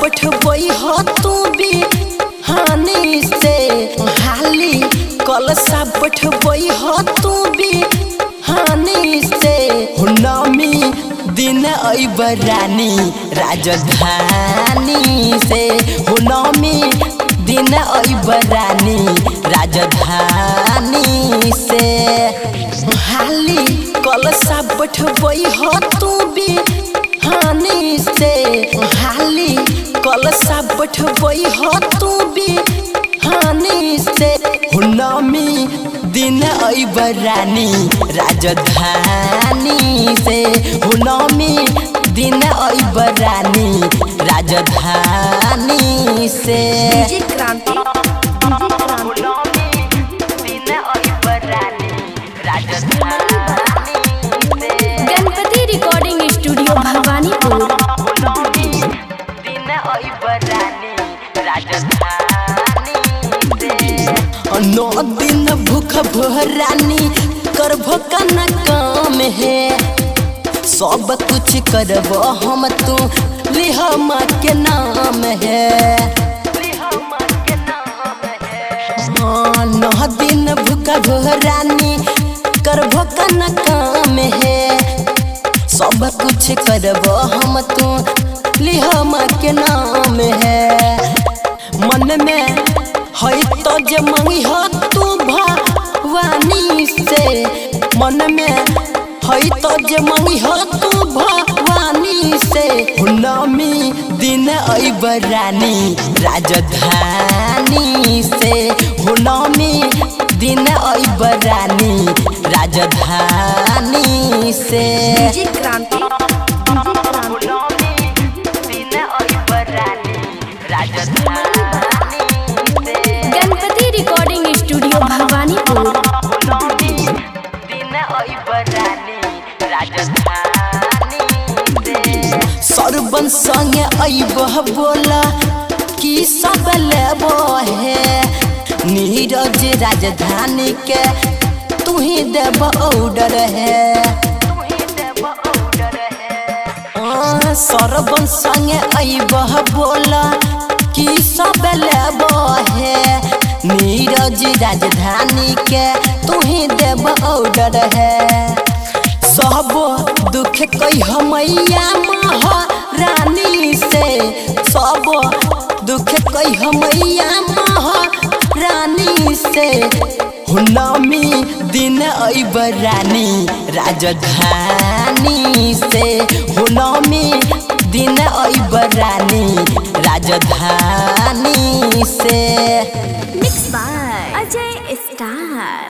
बैठबई हो तू भी हानि से हाली कलसा बैठबई हो तू भी हानि से नमी दिन अबरानी राजधानी से नमी दिन अबरानी राजधानी से हाली कलसा बैठबई हो तू भी हानि से हाली कलसा बैठबई हो तू भी हानि से नमी दिन अबरानी राजधानी से नमी दिन अबरानी राजधानी से गणपति रिकॉर्डिंग स्टूडियो भवानीपुर। नौ दिन भूख भरानी करब न काम है सब कुछ करब हम तू लिहम के नाम है। हाँ 9 दिन भूख भरानी करब न काम है सब कुछ करब हम तू लिहम के नाम है। मन में है तो जे मंगी हो तू भवानी से मन में है तो जे मंगी हो तू भवानी से नमी दिन अबरानी राजधानी से नमी दिन अबरानी राजधानी से गणपति रिकॉर्डिंग स्टूडियो भवानीपुर। सरबन संगे अबह बोला कि सब लेबो है नीरज राजधानी के तू ही देब ऑर्डर है। सरबन संगे अबह बोला कि सब लेबो है नीरज राजधानी के तू ही देब ऑर्डर है। सब दुख कह मैया महारानी से सब दुख कह मैया महारानी से नमी दिन अबरानी राजधानी से नमी दिन अबरानी राजधानी से। Mix by Ajay star.